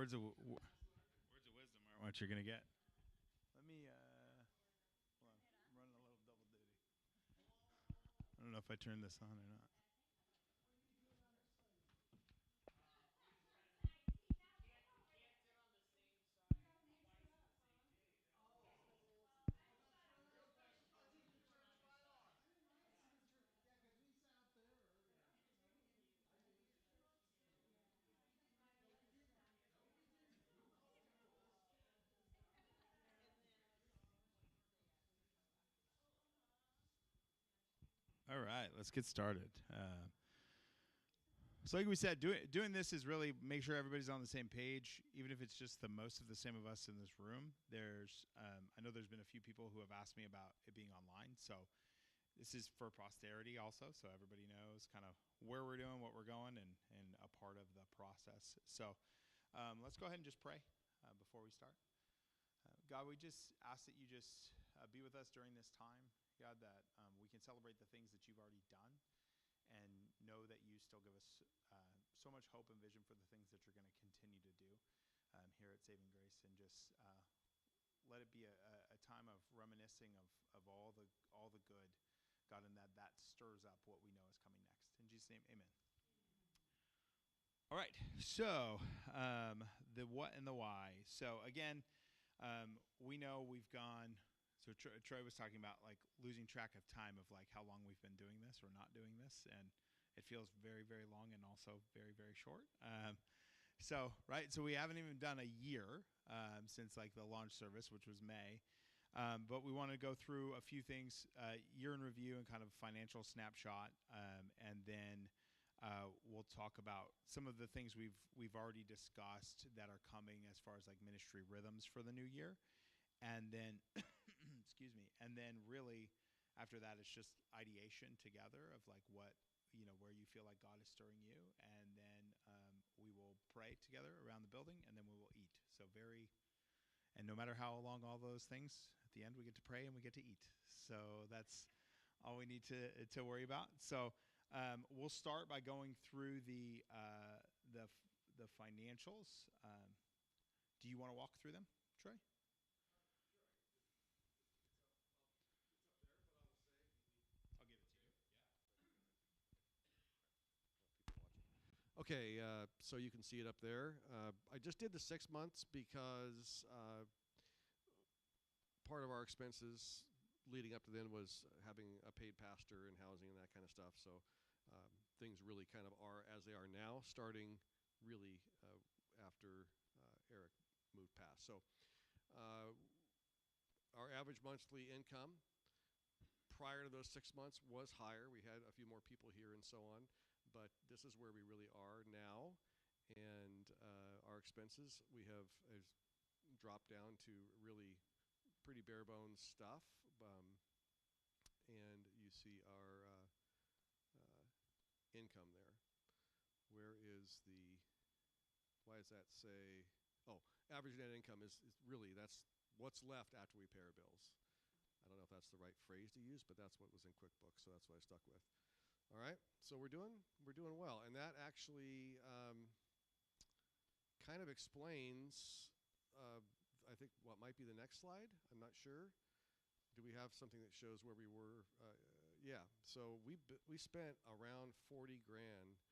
Words of words of wisdom aren't what you're gonna get. Let me. Hold on. I'm running a little double duty. I don't know if I turned this on or not. All right, let's get started. So, like we said, doing this is really make sure everybody's on the same page, even if it's just the most of the same of us in this room. I know there's been a few people who have asked me about it being online, so this is for posterity also, so everybody knows kind of where we're doing, what we're going, and a part of the process. So, let's go ahead and just pray before we start. God, we just ask that you just be with us during this time. God, that we can celebrate the things that you've already done and know that you still give us so much hope and vision for the things that you're going to continue to do here at Saving Grace. And just let it be a time of reminiscing of all the good, God, and that stirs up what we know is coming next. In Jesus' name, amen. All right, so the what and the why. So again, we know we've gone. So Troy was talking about like losing track of time of like how long we've been doing this or not doing this, and it feels very, very long and also very, very short. So we haven't even done a year since like the launch service, which was May. But we want to go through a few things, year in review and kind of financial snapshot, and then we'll talk about some of the things we've already discussed that are coming as far as like ministry rhythms for the new year. And then, excuse me, and then really after that, it's just ideation together of like what, where you feel like God is stirring you. And then we will pray together around the building, and then we will eat. So and no matter how long all those things, at the end we get to pray and we get to eat. So that's all we need to worry about. So we'll start by going through the financials. Do you want to walk through them, Troy? I'll give it to you. Okay, so you can see it up there. I just did the 6 months because part of our expenses leading up to then was having a paid pastor and housing and that kind of stuff. So things really kind of are as they are now, starting really after Eric moved past. So our average monthly income prior to those 6 months was higher. We had a few more people here and so on, but this is where we really are now. And our expenses has dropped down to really pretty bare bones stuff. And you see our income there. Where is why does that say, average net income is really, that's what's left after we pay our bills. I don't know if that's the right phrase to use, but that's what was in QuickBooks, so that's what I stuck with. All right, so we're doing well, and that actually kind of explains, I think, what might be the next slide. I'm not sure. Do we have something that shows where we were? Yeah. So we spent around 40 grand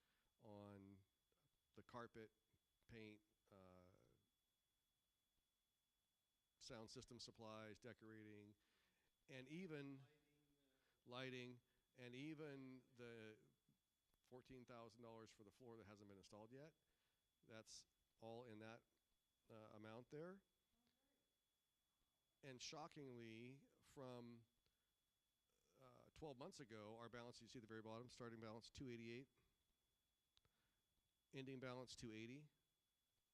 on the carpet, paint, sound system supplies, decorating, and even lighting, and even the $14,000 for the floor that hasn't been installed yet. That's all in that amount there. And shockingly, from 12 months ago, our balance, you see at the very bottom, starting balance 288, ending balance 280.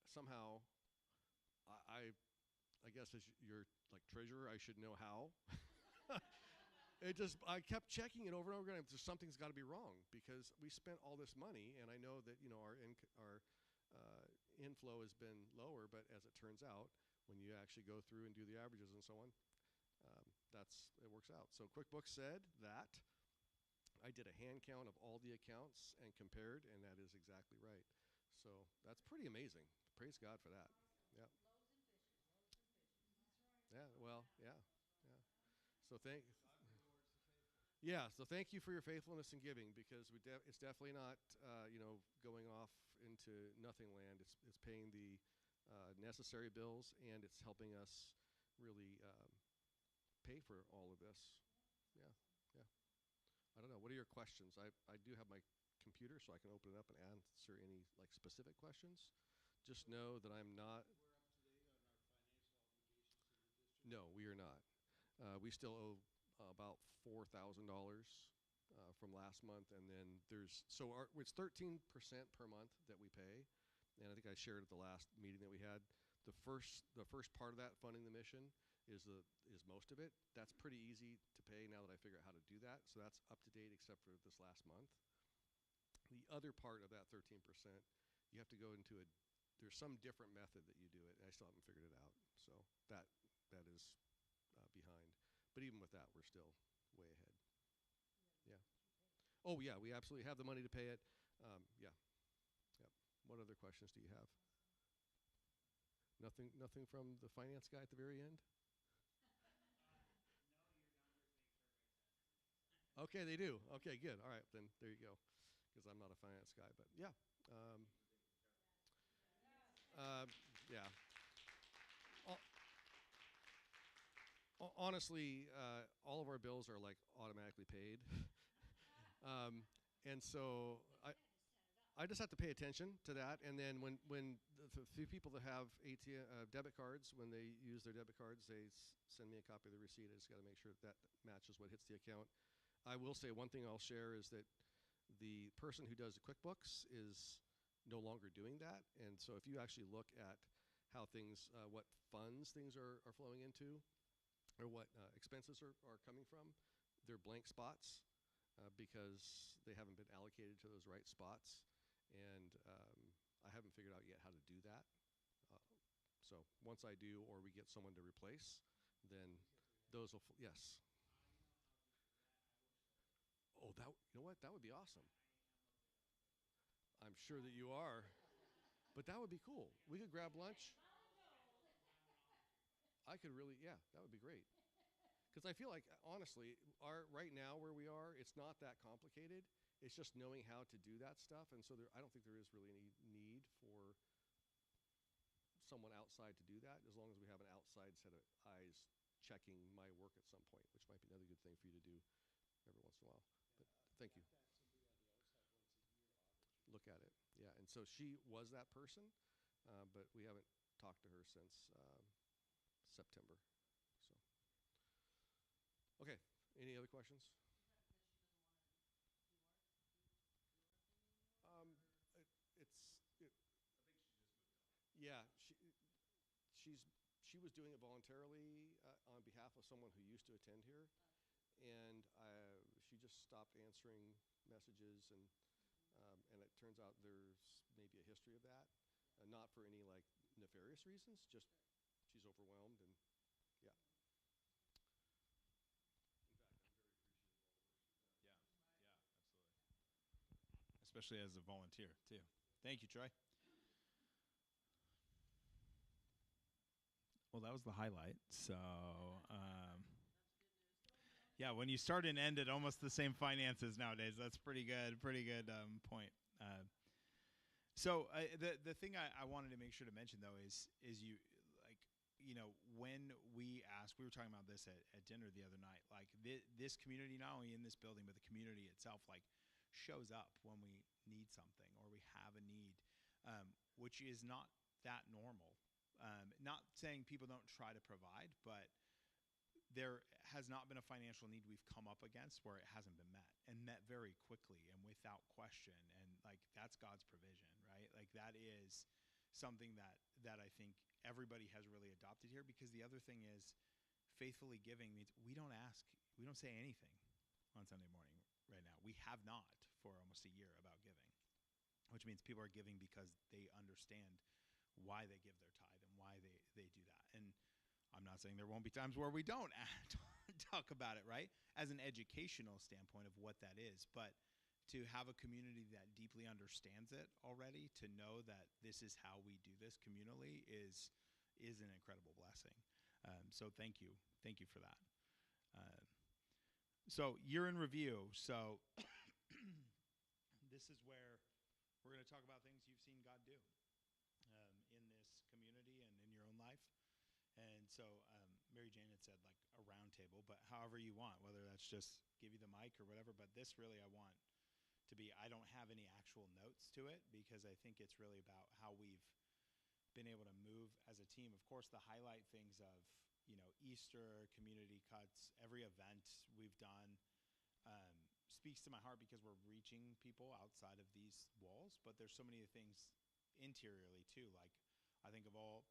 Somehow, I guess as your like treasurer, I should know how. I kept checking it over and over again. Something's got to be wrong because we spent all this money, and I know that our inflow has been lower, but as it turns out, when you actually go through and do the averages and so on, it works out. So QuickBooks said that. I did a hand count of all the accounts and compared, and that is exactly right. So that's pretty amazing. praise God for that. Yeah. Yeah. Well. Yeah. Yeah. So Yeah. So thank you for your faithfulness in giving, because it's definitely not going off into nothing land. It's paying the necessary bills, and it's helping us really pay for all of this. Yeah. Yeah. I don't know. What are your questions? I do have my computer, so I can open it up and answer any like specific questions. Just know that I'm not. No, we are not. We still owe about $4,000 from last month, and then it's 13% per month that we pay, and I think I shared at the last meeting that we had. The first part of that, funding the mission, is most of it. That's pretty easy to pay now that I figure out how to do that. So that's up to date except for this last month. The other part of that 13%, you have to go into there's some different method that you do it, and I still haven't figured it out. So that is behind. But even with that, we're still way ahead. Yeah. Oh yeah, we absolutely have the money to pay it. Yeah. Yep. What other questions do you have? Nothing from the finance guy at the very end? Okay, they do. Okay, good. All right, then there you go. Because I'm not a finance guy, but yeah. Um, uh, yeah. Honestly, all of our bills are like automatically paid, and so I just have to pay attention to that. And then when the few people that have debit cards, when they use their debit cards, they send me a copy of the receipt. I just got to make sure that matches what hits the account. I will say one thing I'll share is that the person who does the QuickBooks is no longer doing that. And so if you actually look at how what funds things are flowing into, or what expenses are coming from, they're blank spots because they haven't been allocated to those right spots. And I haven't figured out yet how to do that. So once I do, or we get someone to replace, then those will, yes. Oh, you know what? That would be awesome. I'm sure that you are. But that would be cool. We could grab lunch. I could really, yeah, that would be great. Because I feel like, honestly, right now where we are, it's not that complicated. It's just knowing how to do that stuff. And so I don't think there is really any need for someone outside to do that, as long as we have an outside set of eyes checking my work at some point, which might be another good thing for you to do every once in a while. But thank you. Look at it. Yeah, and so she was that person, but we haven't talked to her since September. So, okay. Any other questions? Um, it, it's it, yeah. She was doing it voluntarily on behalf of someone who used to attend here, and she just stopped answering messages, and it turns out there's maybe a history of that, not for any like nefarious reasons, just she's overwhelmed, and yeah. Yeah, yeah, absolutely. Especially as a volunteer too. Thank you, Troy. Well, that was the highlight. So, yeah, when you start and end at almost the same finances nowadays, that's pretty good. Pretty good point. The thing I wanted to make sure to mention though is you like when we ask, we were talking about this at dinner the other night. Like this community, not only in this building, but the community itself, like shows up when we need something or we have a need, which is not that normal. Not saying people don't try to provide, but there has not been a financial need we've come up against where it hasn't been met, and met very quickly and without question. And like that's God's provision, right? Like that is something that I think everybody has really adopted here, because the other thing is faithfully giving means we don't ask, we don't say anything on Sunday morning right now. We have not for almost a year about giving, which means people are giving because they understand why they give their tithe and why they do that. And I'm not saying there won't be times where we don't talk about it, right? As an educational standpoint of what that is. But to have a community that deeply understands it already, to know that this is how we do this communally is an incredible blessing. So thank you for that. Uh, so year in review. So this is where we're going to talk about things you've seen God do in this community and in your own life. And so Mary Jane had said like a round table, but however you want, whether that's just give you the mic or whatever. But this really I want to be, I don't have any actual notes to it because I think it's really about how we've been able to move as a team. Of course, the highlight things of, Easter, community cuts, every event we've done speaks to my heart because we're reaching people outside of these walls. But there's so many things interiorly too. Like I think of all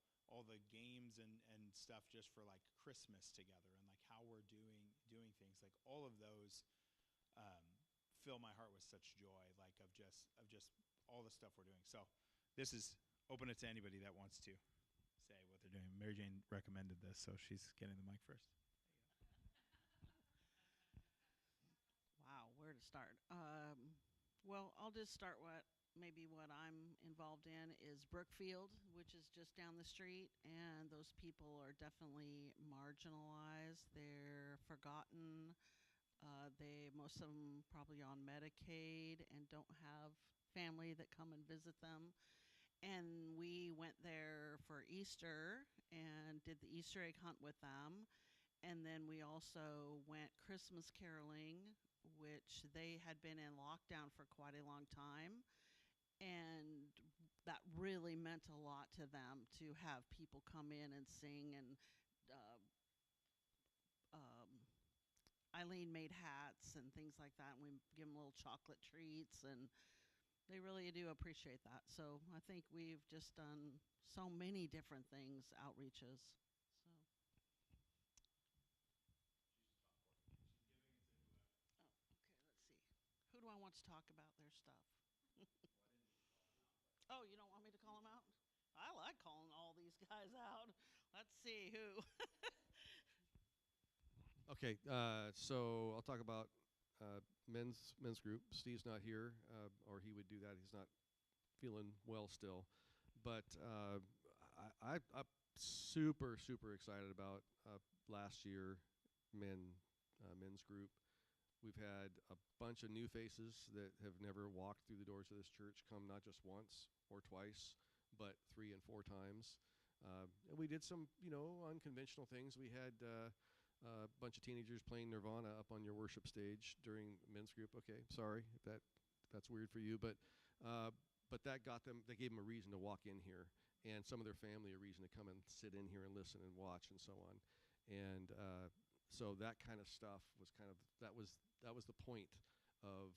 the games and stuff just for like Christmas together and like how we're doing things. Like all of those fill my heart with such joy. Like of just all the stuff we're doing. So this is open it to anybody that wants to say what they're doing. Mary Jane recommended this, so she's getting the mic first. Wow, where to start? Well, I'll just start what I'm involved in is Brookfield, which is just down the street, and those people are definitely marginalized. They're forgotten. Most of them probably on Medicaid and don't have family that come and visit them. And we went there for Easter and did the Easter egg hunt with them. And then we also went Christmas caroling, which they had been in lockdown for quite a long time. And that really meant a lot to them to have people come in and sing. And uh, Eileen made hats and things like that. And we give them little chocolate treats, and they really do appreciate that. So I think we've just done so many different things, outreaches. So. Oh, okay, let's see. Who do I want to talk about their stuff? Oh, you don't want me to call them out? I like calling all these guys out. Let's see who. Okay, so I'll talk about men's group. Steve's not here, or he would do that. He's not feeling well still, but I'm super excited about last year men's group. We've had a bunch of new faces that have never walked through the doors of this church come not just once or twice, but 3 and 4 times. And we did some, unconventional things. We had a bunch of teenagers playing Nirvana up on your worship stage during men's group. Okay, sorry if that's weird for you, but that got them. They gave them a reason to walk in here, and some of their family a reason to come and sit in here and listen and watch and so on. And so that kind of stuff was that was the point of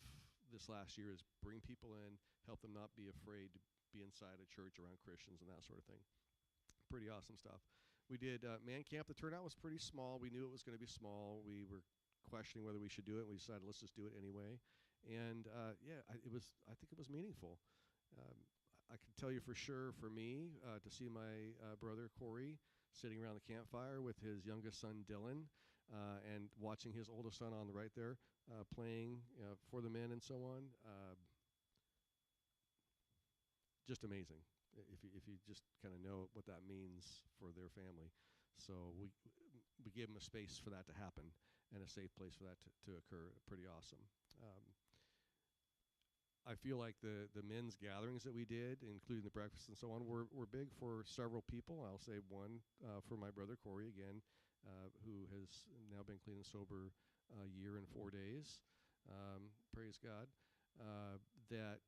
this last year, is bring people in, help them not be afraid to be inside a church around Christians and that sort of thing. Pretty awesome stuff. We did Man Camp. The turnout was pretty small. We knew it was going to be small. We were questioning whether we should do it. We decided let's just do it anyway. And I think it was meaningful. I can tell you for sure, for me, to see my brother Corey sitting around the campfire with his youngest son Dylan, and watching his oldest son on the right there playing for the men and so on. Just amazing. If you just kind of know what that means for their family. So we gave them a space for that to happen and a safe place for that to occur. Pretty awesome. I feel like the men's gatherings that we did, including the breakfast and so on, were big for several people. I'll say one for my brother Corey again, who has now been clean and sober a year and 4 days. Praise God. That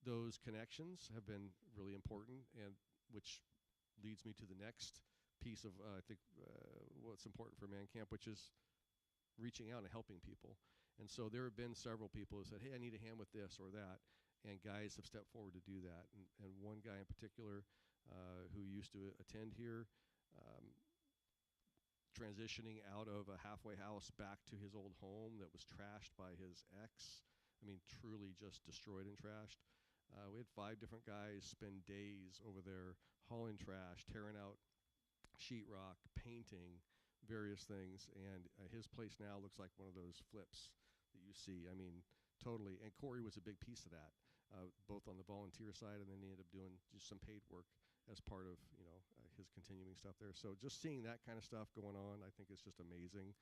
those connections have been really important, and which leads me to the next piece of I think what's important for Man Camp, which is reaching out and helping people. And so there have been several people who said, hey, I need a hand with this or that, and guys have stepped forward to do that. And one guy in particular who used to attend here, transitioning out of a halfway house back to his old home that was trashed by his ex. I mean, truly just destroyed and trashed. We had 5 different guys spend days over there hauling trash, tearing out sheetrock, painting, various things. And his place now looks like one of those flips that you see. I mean, Totally. And Corey was a big piece of that, both on the volunteer side, and then he ended up doing just some paid work as part of his continuing stuff there. So just seeing that kind of stuff going on, I think is just amazing,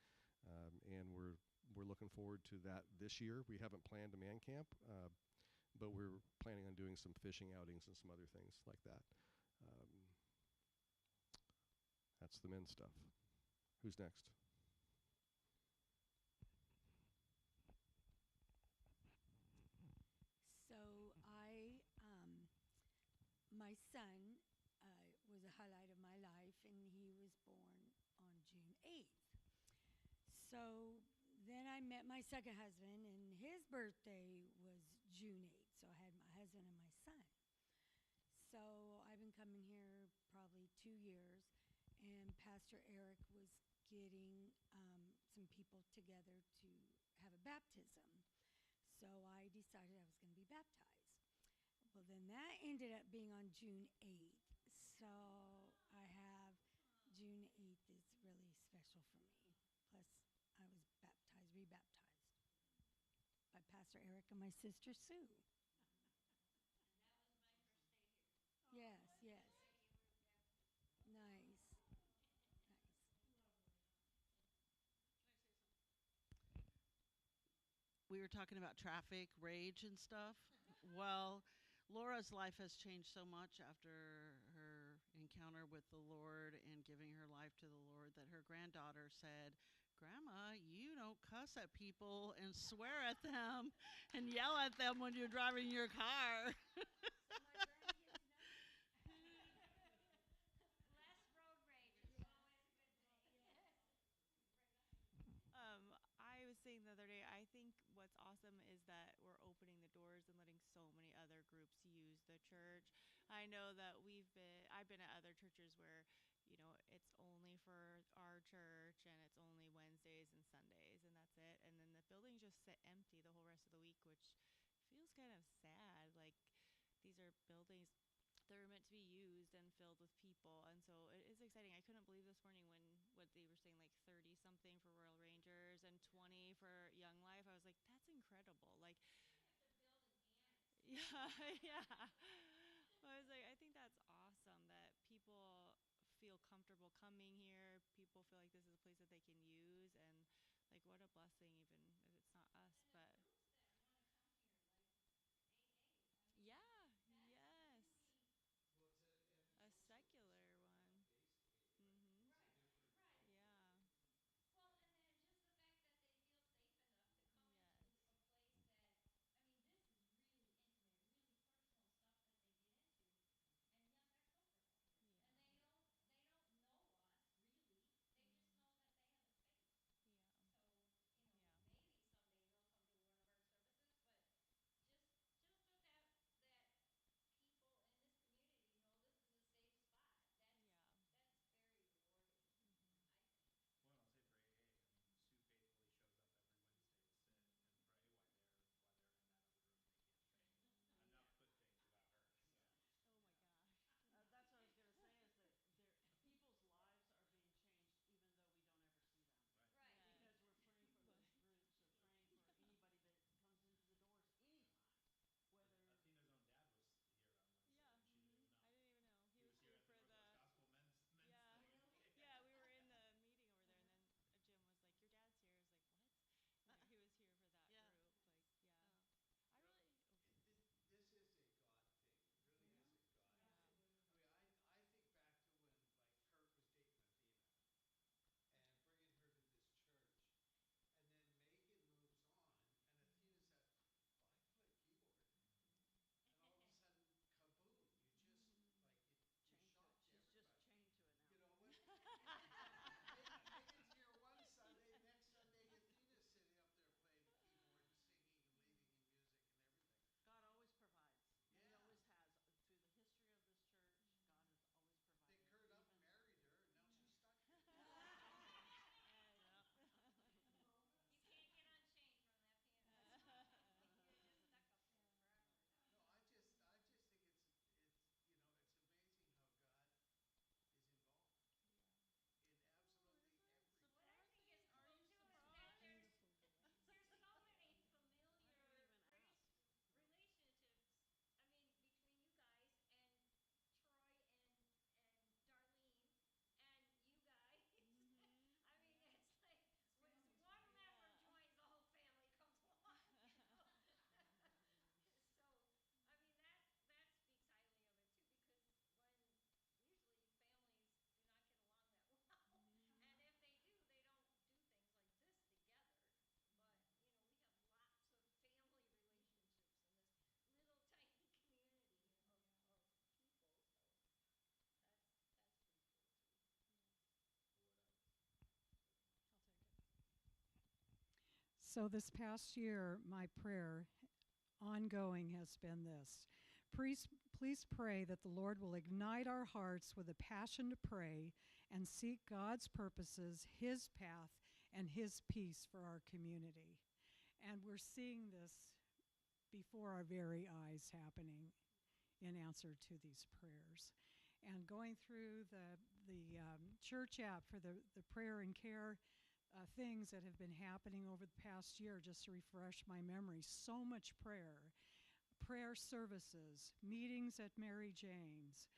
and we're looking forward to that this year. We haven't planned a man camp, but we're planning on doing some fishing outings and some other things like that. Um, that's the men's stuff. Who's next? So my son was a highlight of my life, and he was born on June 8th. So then I met my second husband, and his birthday was June 8th. So I had my husband and my son. So I've been coming here probably 2 years, and Pastor Eric was getting some people together to have a baptism. So I decided I was going to be baptized. Well, then that ended up being on June 8th. So I have June 8th is really special for me. Plus, I was rebaptized by Pastor Eric and my sister Sue. Yes, yes. Nice. Nice. We were talking about traffic, rage, and stuff. Well, Laura's life has changed so much after her encounter with the Lord and giving her life to the Lord that her granddaughter said, Grandma, you don't cuss at people and swear at them and yell at them when you're driving your car. I was saying the other day, I think what's awesome is that we're opening the doors and letting so many other groups use the church. I know that I've been at other churches where, it's only for our church and it's only Wednesdays and Sundays and that's it. And then the buildings just sit empty the whole rest of the week, which feels kind of sad. Like these are buildings that are meant to be used and filled with people, and so it is exciting. I couldn't believe this morning when what they were saying, like 30 something for Royal Rangers and 20 for Young Life. I was like, that's incredible. Like, yeah, yeah. I was like, I think that's awesome that people feel comfortable coming here. People feel like this is a place that they can use, and like, what a blessing, even if it's not us, but yeah, yes, a secular one. Mhm. Yeah. Yes. Yeah. Mhm. Yeah. Yeah. So this past year, my prayer ongoing has been this. Please pray that the Lord will ignite our hearts with a passion to pray and seek God's purposes, His path, and His peace for our community. And we're seeing this before our very eyes happening in answer to these prayers. And going through the church app for the prayer and care things that have been happening over the past year, just to refresh my memory, so much prayer services, meetings at Mary Jane's,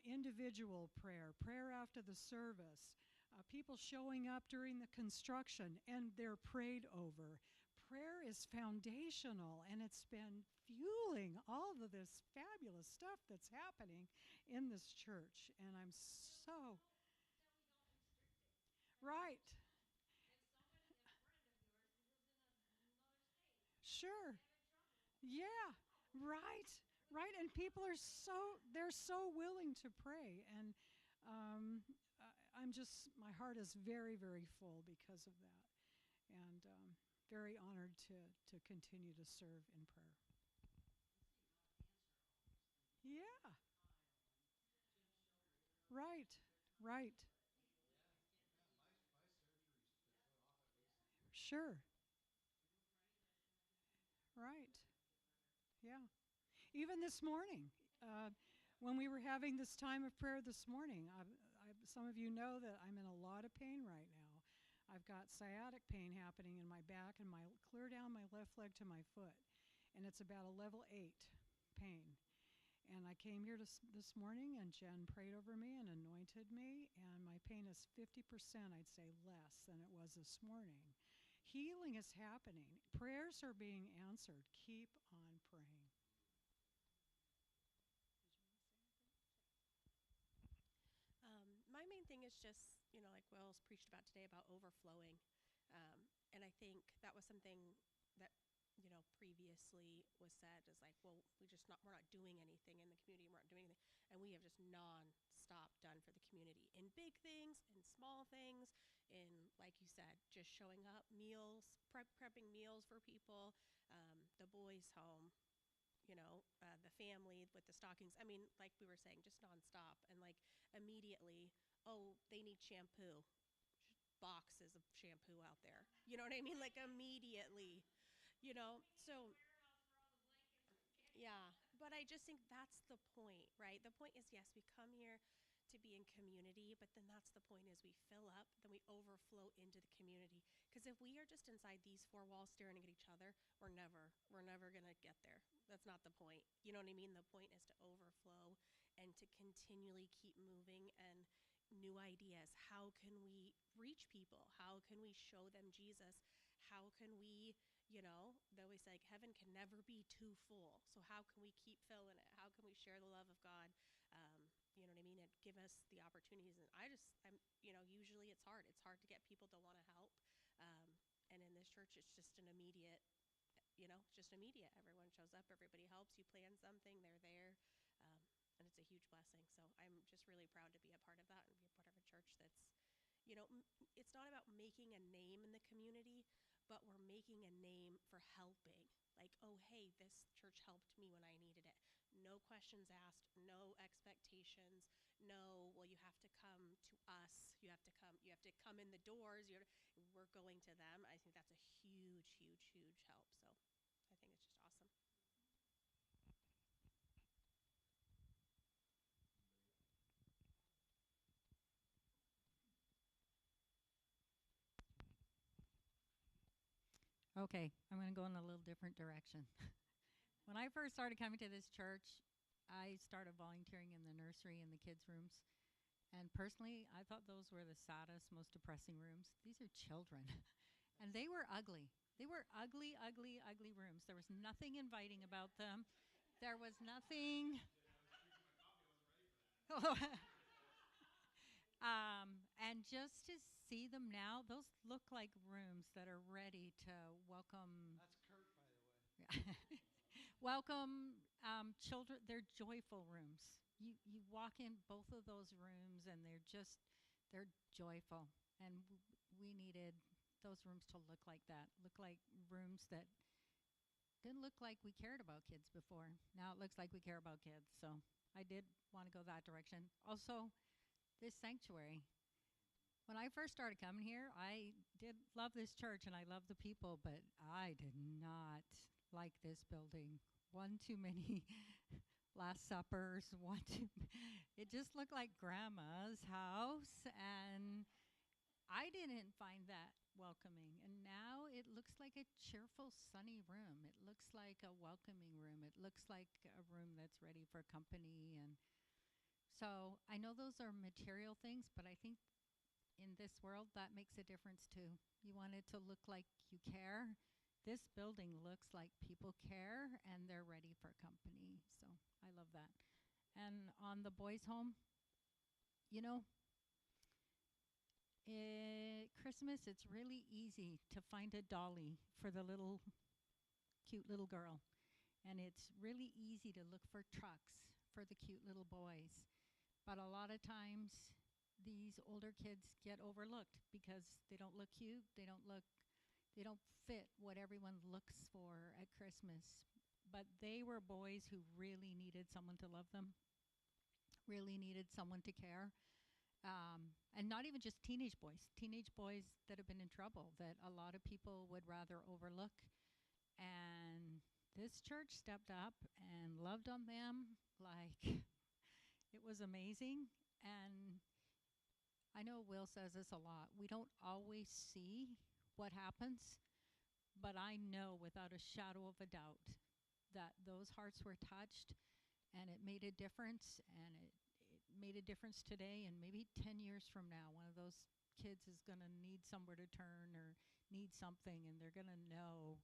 individual prayer after the service, people showing up during the construction and they're prayed over. Prayer is foundational, and it's been fueling all of this fabulous stuff that's happening in this church. And I'm so right. Sure. Yeah. Right. Right. And people are they're so willing to pray. And I'm just, my heart is very, very full because of that. And very honored to continue to serve in prayer. Yeah. Right. Right. Sure. Right. Yeah. Even this morning, when we were having this time of prayer this morning, some of you know that I'm in a lot of pain right now. I've got sciatic pain happening in my back and clear down my left leg to my foot, and it's about a level 8 pain. And I came here this morning, and Jen prayed over me and anointed me, and my pain is 50%, I'd say, less than it was this morning. Healing is happening. Prayers are being answered. Keep on praying. My main thing is just, like Will's preached about today about overflowing. And I think that was something that, previously was said is like, well, we're not doing anything in the community. We're not doing anything. And we have just non-stop done for the community in big things, in small things, in, like you said, just showing up, meals, prepping meals for people, the boys' home, the family with the stockings. I mean, like we were saying, just nonstop. And like immediately, oh, they need shampoo. Boxes of shampoo out there. You know what I mean? Like immediately, so yeah. But I just think that's the point, right? The point is, yes, we come here to be in community, but then that's the point is we fill up, then we overflow into the community. Because if we are just inside these four walls staring at each other, we're never going to get there. That's not the point. You know what I mean? The point is to overflow and to continually keep moving and new ideas. How can we reach people? How can we show them Jesus? How can we, they always say, like, heaven can never be too full. So how can we keep filling it? How can we share the love of God? You know what I mean? And give us the opportunities. And usually it's hard. It's hard to get people to want to help. And in this church, it's just an immediate, just immediate. Everyone shows up, everybody helps. You plan something, they're there. And it's a huge blessing. So I'm just really proud to be a part of that and be a part of a church that's, it's not about making a name in the community, but we're making a name for helping. Like, oh, hey, this church helped me when I needed it. No questions asked, no expectations, no, well, you have to come to us. You have to come in the doors. We're going to them. I think that's a huge, huge, huge help. So I think it's just awesome. Okay, I'm going to go in a little different direction. When I first started coming to this church, I started volunteering in the nursery and the kids' rooms. And personally, I thought those were the saddest, most depressing rooms. These are children. And they were ugly. They were ugly, ugly, ugly rooms. There was nothing inviting about them. There was nothing. And just to see them now, those look like rooms that are ready to welcome. That's Kurt, by the way. Welcome children. They're joyful rooms. You walk in both of those rooms, and they're joyful. And we needed those rooms to look like that, look like rooms that didn't look like we cared about kids before. Now it looks like we care about kids. So I did want to go that direction. Also, this sanctuary. When I first started coming here, I did love this church and I love the people, but I did not like this building. One too many Last Suppers, it just looked like grandma's house, and I didn't find that welcoming. And now it looks like a cheerful, sunny room. It looks like a welcoming room. It looks like a room that's ready for company. And so I know those are material things, but I think in this world that makes a difference too. You want it to look like you care. This building looks like people care and they're ready for company. So I love that. And on the boys' home, you know, Christmas, it's really easy to find a dolly for the little, cute little girl. And it's really easy to look for trucks for the cute little boys. But a lot of times, these older kids get overlooked because they don't look cute, they don't fit what everyone looks for at Christmas. But they were boys who really needed someone to love them, really needed someone to care. And not even just teenage boys that have been in trouble that a lot of people would rather overlook. And this church stepped up and loved on them like it was amazing. And I know Will says this a lot. We don't always see what happens, but I know without a shadow of a doubt that those hearts were touched and it made a difference, and it made a difference today, and maybe 10 years from now one of those kids is going to need somewhere to turn or need something, and they're going to know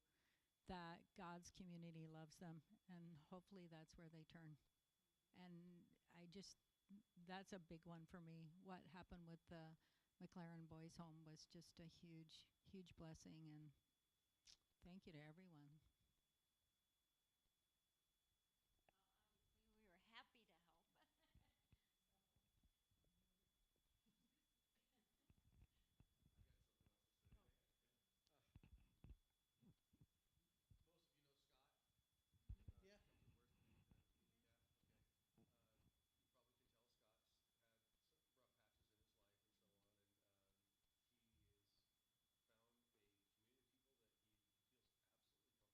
that God's community loves them, and hopefully that's where they turn. And that's a big one for me. What happened with the McLaren Boys Home was just a huge, huge blessing, and thank you to everyone. We were happy to help. Yeah. Yeah. Where's the community at? Okay. You probably can tell Scott's had some rough patches in his life and so on, and he has found a community of people that he feels absolutely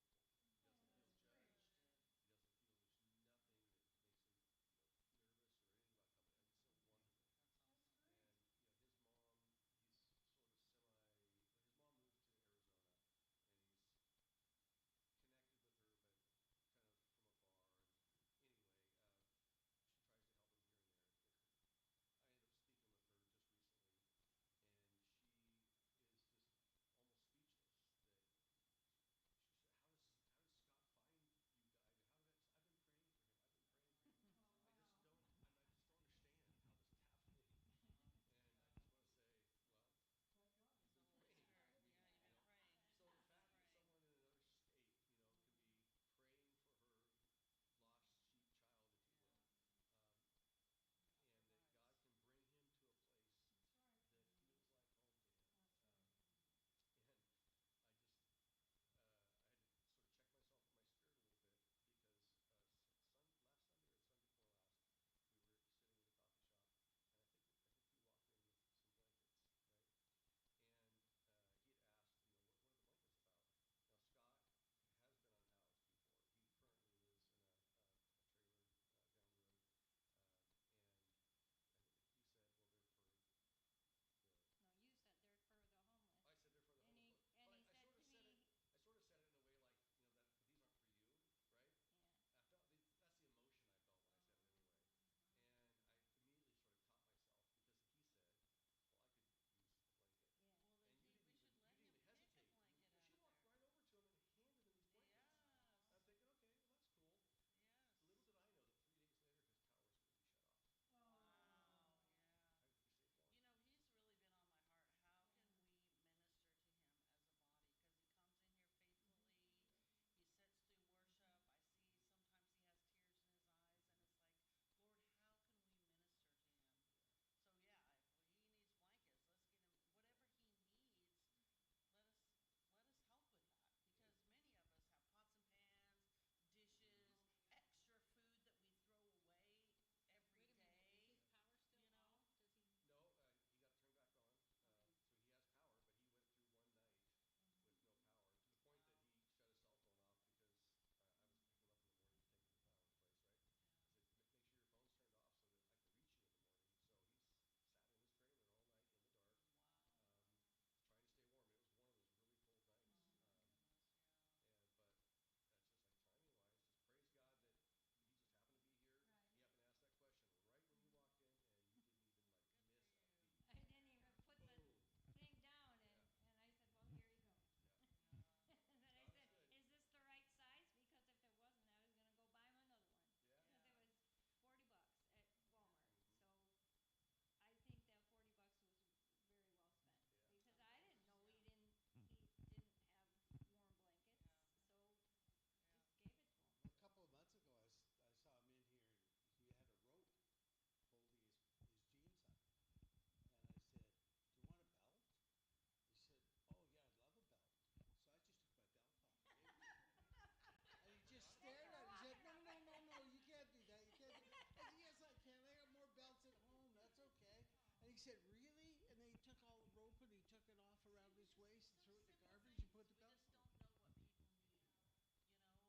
said, really? And they took all the rope and he took it off around his waist and threw it in the garbage and put the belt. We just don't know what people need, you know,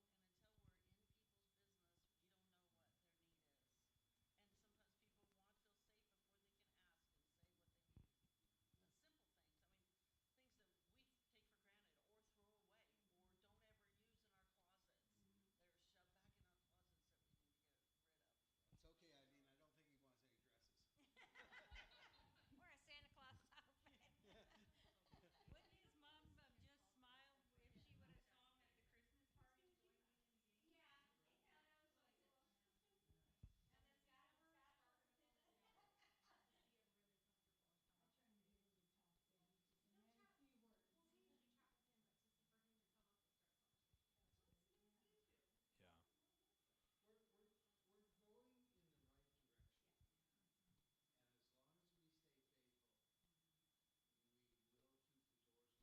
and until we're in people's business, we don't know what their need is. And sometimes people want to feel safe before they can ask and say what they need. Simple things. I mean, things that we take for granted or throw away or don't ever use in our closets. They're shoved back in our closets that we need to get rid of. It's okay, Eileen. I don't think he wants any dresses. Or a Santa Claus outfit. Yeah. Wouldn't his mom have just smiled if she would have saw him at the Christmas party joining in the game? Yeah, I know, that was so cool. And then Scott started him up. To see him really comfortable and come I up try and and say, get him to talk, but he just He'll very chat. few words. Well, we usually chat with him, but for him to come up and start a conversation, That's it's good. nice Yeah. to get into. Yeah. We're going in the right direction.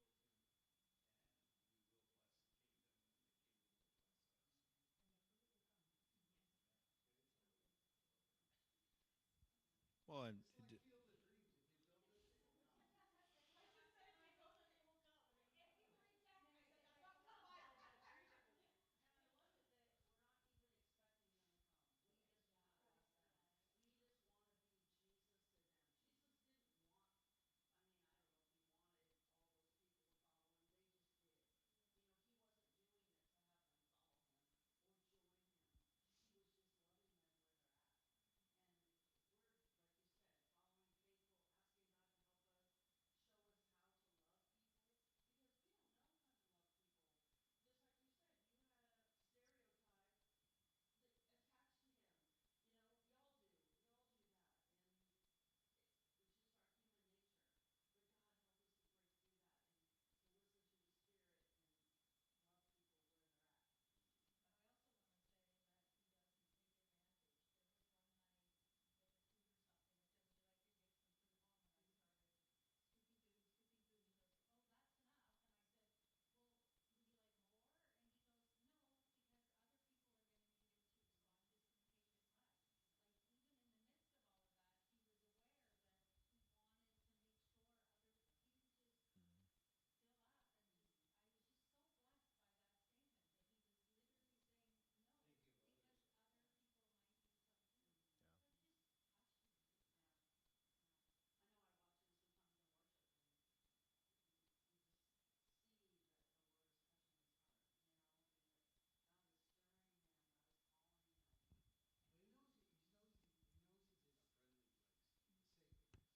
Yes. And as long as we stay faithful, we will keep the doors open and we will bless the kingdom and the kingdom will bless us. And the fruit will come. Yes. Okay, Well, and it's like Field of Dreams. If you build it, it will come. I just said if you build it, it will come. And If you reach out then and I said, say, don't come by it. And I love it that we're not even expecting them to come. We just want to bless them. We just want to be Jesus to them. Jesus didn't want, I mean, I don't know if he wanted all those people to follow him. They just did. You know, he wasn't doing it to have them follow him or join him. He was just loving them where they're at. And if we're, like you said, following faithful, asking God to help us, show us how to love people, because we don't know how to love people. Just like you said, you had a stereotype that attached to him. You know, we all do. We all do that. And it's just our human nature. But God, help us to break through that and to listen to the Spirit and love people where they're at. But I also want to say that he doesn't take advantage. There was one night they had food or something. I said, would you like to take some food home? And I started scooping food, scooping food. And he goes, oh, that's enough. And I said, well, would you like more? And he goes, no, because other people are going to need it too. So I'm just going to take this much. Like, even in the midst of all of that, he was aware that he wanted to make sure he would just fill up and just, I was just so blessed by that statement that he was literally saying no Think of others. because other people might need some too. Yeah. So it just touched me. Yeah. Yeah. I know I watch him sometimes in worship and you just see that the Lord is touching his heart, you know, and that God is stirring him, God is calling him. Well, he knows he's in a friendly place, a safe place. Well, that's my first impression when I walked in here because I have gone to a lot of different kinds of churches, Methodist and Catholic as a child. But there was always rules, like, oh, you don't do that here in this church. And when you walk in, you have to do this, and you have to. When I was a very young child, we all had to wear veils. So there were so many rules and so many hurdles to get over to be accepted. But this place has never been like that. And I'm one of the newest members, and I can tell you that because you accepted me with all my history and all my faults and foibles, that it's still very secure and very safe. So that, You feel welcome. yeah, yeah. That's And important. I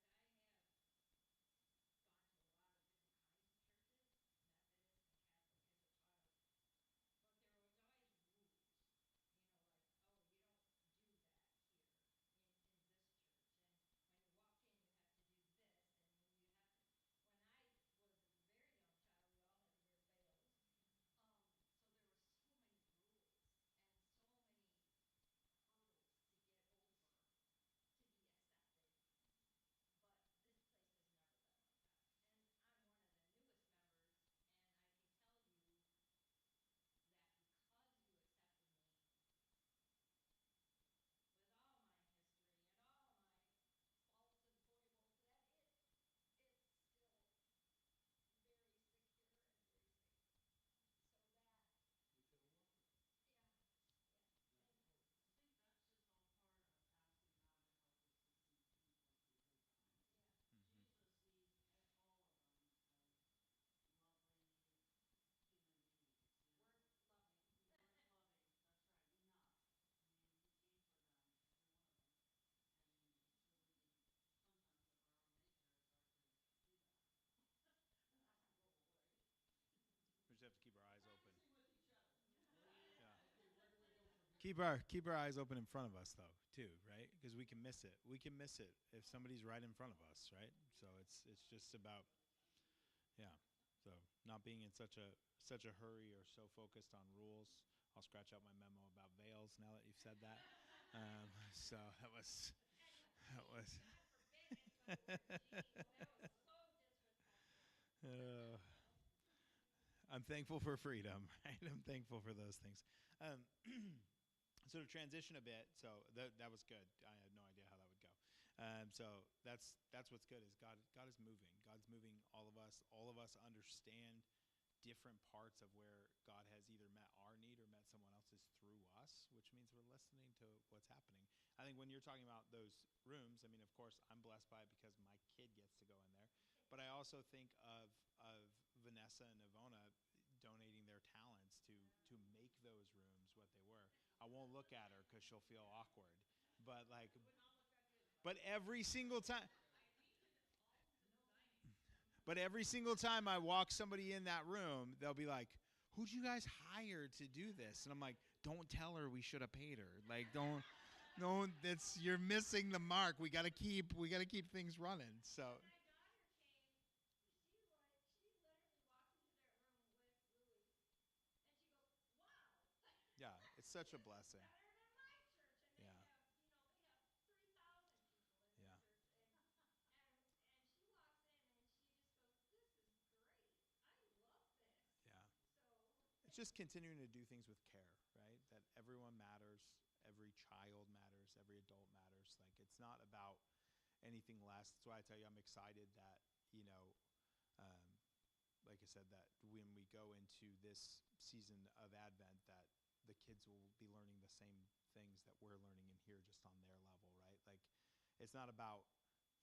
think that's just all part of asking God to help us to see people through his eyes. yeah, Jesus sees all of them as lovely human beings, worth loving. worth loving. That's right, enough. I mean, he came for them, every one of them. And it's really, sometimes of our own nature, it's hard to do that. And ask people, right? We just have to keep our eyes open. Practicing with each other. Yeah. Okay, where do we go from here? Keep our eyes open in front of us though, too, right? Because we can miss it. We can miss it if somebody's right in front of us, right? So it's just about, yeah. So not being in such a hurry or so focused on rules. I'll scratch out my memo about veils now that you've said that. So that was. God forbid anybody wear jeans. That was so disrespectful. I'm thankful for freedom, right? I'm thankful for those things. So to transition a bit, so that was good. I had no idea how that would go. So that's what's good is God is moving. God's moving all of us. All of us understand different parts of where God has either met our need or met someone else's through us, which means we're listening to what's happening. I think when you're talking about those rooms, I mean, of course, I'm blessed by it because my kid gets to go in there. But I also think of Vanessa and Ivona donating their talents to make those rooms what they were. I won't look at her because she'll feel awkward. But like, but every single time. But every single time I walk somebody in that room, they'll be like, "Who'd you guys hire to do this?" And I'm like, "Don't tell her we should have paid her. Like, don't. That's you're missing the mark. We gotta keep things running." So. My daughter came. She literally walked into that room with Louis, and she goes, "Wow." Yeah, it's such a This is blessing. better than my church, and Yeah. they have 3,000 people in Yeah. their church, and she walks in and she just goes, "This is great. I love this." Yeah. So It's just continuing to do things with care, right? That everyone matters, every child matters, every adult matters. Like it's not about anything less. That's why I tell you I'm excited that, um, like I said, that when we go into this season of Advent, that the kids will be learning the same things that we're learning in here just on their level, right? Like it's not about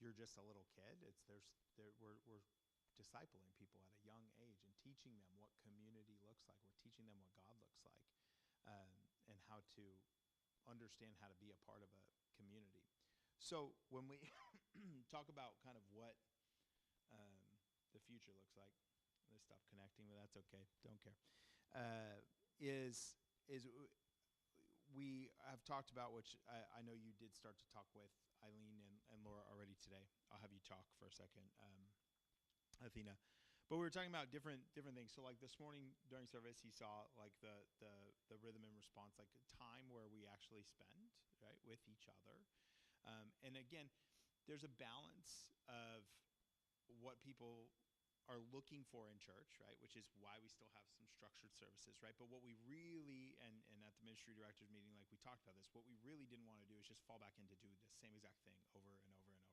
you're just a little kid. We're discipling people at a young age and teaching them what community looks like. We're teaching them what God looks like, and how to understand how to be a part of a community. So when we talk about kind of what the future looks like, this stuff connecting, but that's okay. Don't care. Is we have talked about, which I know you did start to talk with Eileen and Laura already today. I'll have you talk for a second, Athena. But we were talking about different things. So like this morning during service, he saw like the rhythm and response, like a time where we actually spend right with each other. And again, there's a balance of what people are looking for in church, right? Which is why we still have some structured services, right? But what we really, and at the ministry directors meeting, like we talked about this, what we really didn't want to do is just fall back into do the same exact thing over and over and over again.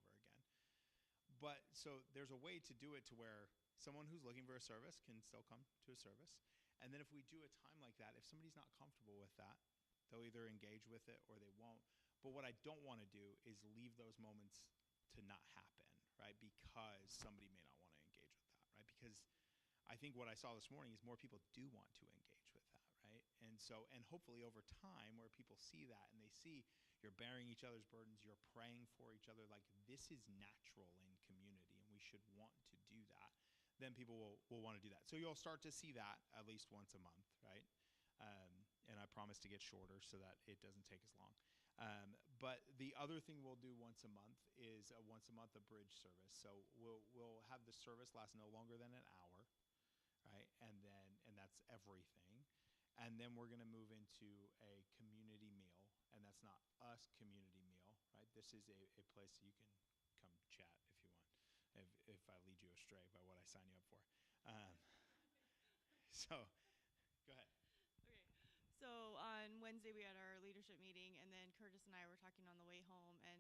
But so there's a way to do it to where someone who's looking for a service can still come to a service. And then if we do a time like that, if somebody's not comfortable with that, they'll either engage with it or they won't. But what I don't want to do is leave those moments to not happen, right? Because somebody may not want to engage with that, right? Because I think what I saw this morning is more people do want to engage with that, right? And so, and hopefully over time where people see that and they see you're bearing each other's burdens, you're praying for each other, like this is natural in community and we should want to do that, then people will want to do that. So you'll start to see that at least once a month, right? And I promise to get shorter so that it doesn't take as long. But the other thing we'll do once a month is a bridge service. So we'll have the service last no longer than an hour, right? And that's everything. And then we're going to move into a community meal, and that's not us community meal, right? This is a place you can come chat if you want, if I lead you astray by what I sign you up for. So go ahead. Okay. So on Wednesday we had our leadership meeting, and then Curtis and I were talking on the way home, and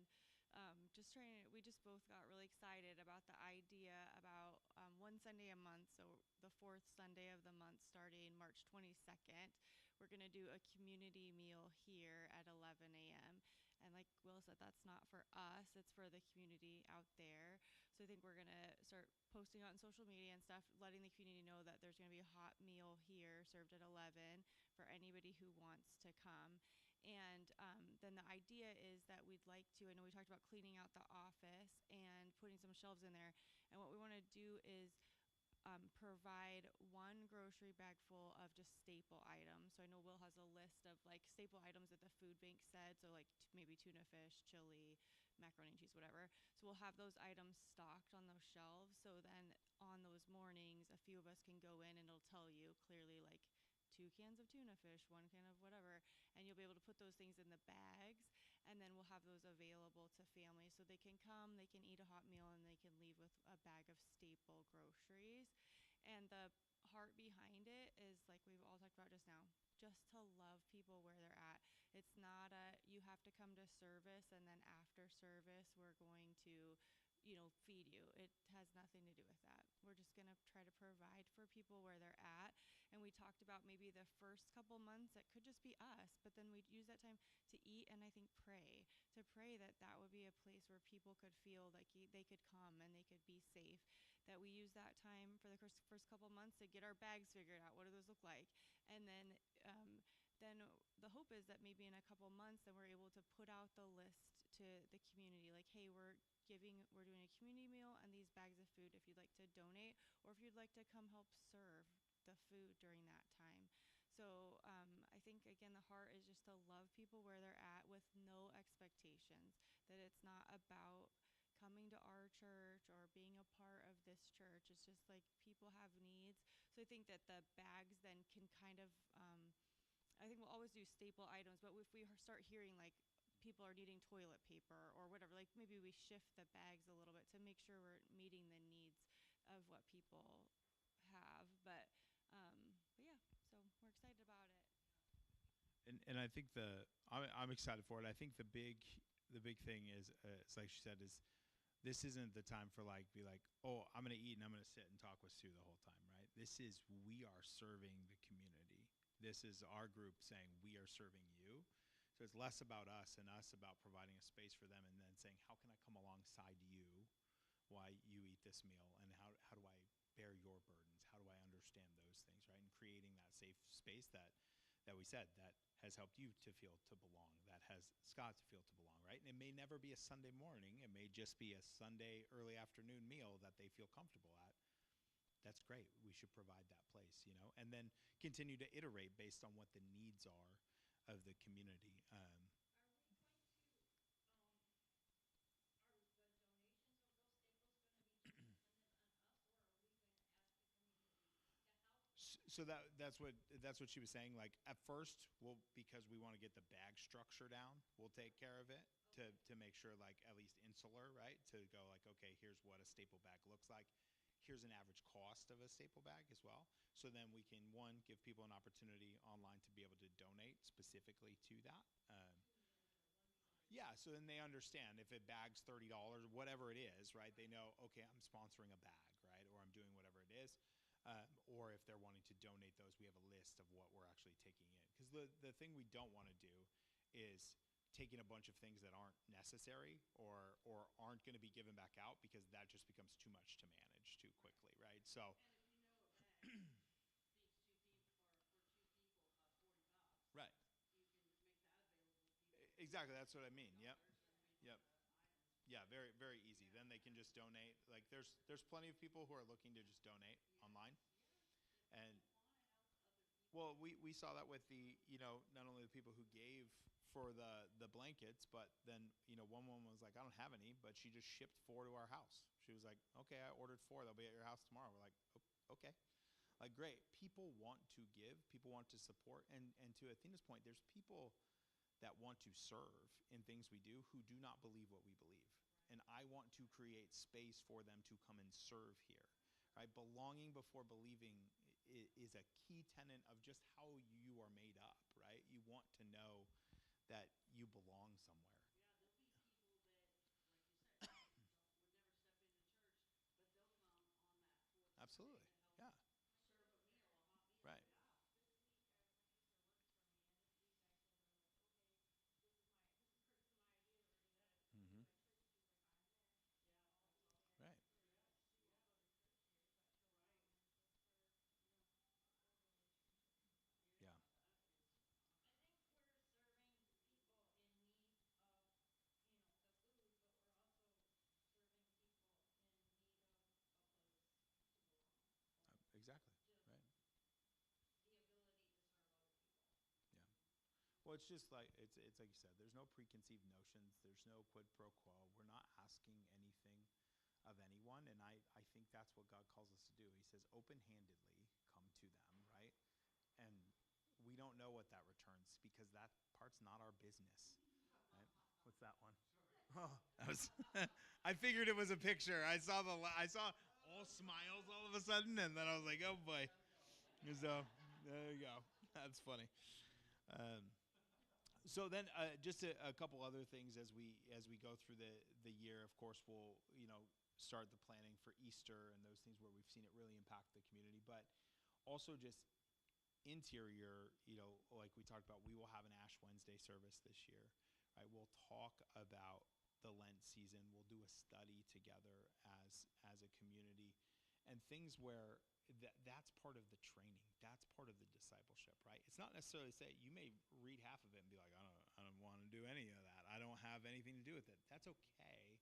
we just both got really excited about the idea about one Sunday a month, so the fourth Sunday of the month starting March 22nd, we're going to do a community meal here at 11 a.m. And like Will said, that's not for us, it's for the community out there. So I think we're going to start posting on social media and stuff, letting the community know that there's going to be a hot meal here served at 11 for anybody who wants to come. And then the idea is that we'd like to, I know we talked about cleaning out the office and putting some shelves in there. And what we want to do is provide one grocery bag full of just staple items. So I know Will has a list of like staple items that the food bank said. So like maybe tuna fish, chili, macaroni and cheese, whatever. So we'll have those items stocked on those shelves. So then on those mornings, a few of us can go in and it'll tell you clearly like 2 cans of tuna fish, 1 can of whatever, and you'll be able to put those things in the bags, and then we'll have those available to families so they can come, they can eat a hot meal, and they can leave with a bag of staple groceries. And the heart behind it is like we've all talked about just now, just to love people where they're at. It's not a you have to come to service and then after service we're going to feed you. It has nothing to do with that. We're just going to try to provide for people where they're at. And we talked about maybe the first couple months it could just be us, but then we'd use that time to eat and I think pray that that would be a place where people could feel like they could come and they could be safe. That we use that time for the first couple months to get our bags figured out. What do those look like? And then the hope is that maybe in a couple months then we're able to put out the list to the community like, hey, we're doing a community meal and these bags of food if you'd like to donate or if you'd like to come help serve the food during that time. So I think again the heart is just to love people where they're at with no expectations, that it's not about coming to our church or being a part of this church. It's just like people have needs. So I think that the bags then can kind of I think we'll always do staple items, but if we start hearing like people are needing toilet paper or whatever, like maybe we shift the bags a little bit to make sure we're meeting the needs of what people have. But yeah, so we're excited about it. And I think I'm excited for it. I think the big thing is it's like she said is this isn't the time for be like, oh, I'm gonna eat and I'm gonna sit and talk with Sue the whole time, right? This is we are serving the community. This is our group saying we are serving you. So it's less about us and us about providing a space for them and then saying, how can I come alongside you while you eat this meal and how do I bear your burdens? How do I understand those things, right? And creating that safe space that we said that has helped you to feel to belong, that has Scott to feel to belong, right? And it may never be a Sunday morning. It may just be a Sunday early afternoon meal that they feel comfortable at. That's great. We should provide that place, and then continue to iterate based on what the needs are of the community. Are we going to, are the donations of those staples going to be just dependent on us, or are we going to ask the community to help? So that's what she was saying. Like at first, because we want to get the bag structure down, we'll take care of it to make sure like at least insular, right? To go like, okay, here's what a staple bag looks like. Here's an average cost of a staple bag as well. So then we can, one, give people an opportunity online to be able to donate specifically to that. Yeah, so then they understand if a bag's $30, whatever it is, right? They know, okay, I'm sponsoring a bag, right? Or I'm doing whatever it is. Or if they're wanting to donate those, we have a list of what we're actually taking in. Because the thing we don't want to do is taking a bunch of things that aren't necessary or aren't going to be given back out because that just becomes too much to manage too quickly, right? So, And if you know a bag feeds two people for $2 right. you can make that available to people. Exactly, that's what I mean. Yep. $2 Yep. Yeah, very very easy. Then they can just donate. Like there's plenty of people who are looking to just donate online. And well, we saw that with the not only the people who gave for the blankets, but then one woman was like, I don't have any, but she just shipped 4 to our house. She was like, okay, I ordered 4. They'll be at your house tomorrow. We're like, okay, like great. People want to give. People want to support. And to Athena's point, there's people that want to serve in things we do who do not believe what we believe. And I want to create space for them to come and serve here. Right? Belonging before believing is a key tenet of just how you are made up, right? You want to know that you belong somewhere. Yeah, there'll be people that, like you said, would never step into church, but they'll come on that 4th Absolutely. Sunday Yeah. to help serve a meal, a hot meal. Right. Yeah. This week, Mm-hmm. my sister looked for me, and this week I said, "I'm like, okay, this is my church." She's like, "I'm there." Right. Yeah, that's all. Yeah, she won't go to church here, but she'll write. Yeah. That is awesome. I think we're serving people in need of, the food, but we're also serving people in need of a place to belong. Exactly. Just Right. the ability to serve other people. Yeah. Well, it's just like it's like you said. There's no preconceived notions. There's no quid pro quo. We're not asking anything of anyone, and I think that's what God calls us to do. He says, open-handedly come to them, right? And we don't know what that returns because that part's not our business. Right? What's that one? Oh, that was. I figured it was a picture. I saw all smiles all of a sudden, and then I was like, oh boy. So there you go. That's funny. So then, just a couple other things as we go through the year. Of course, we'll start the planning for Easter and those things where we've seen it really impact the community, but also just interior. Like we talked about, we will have an Ash Wednesday service this year. Right, we'll talk about the Lent season. We'll do a study together as a community, and things where that's part of the training. That's part of the discipleship, right? It's not necessarily say you may read half of it and be like, I don't want to do any of that. I don't have anything to do with it. That's okay.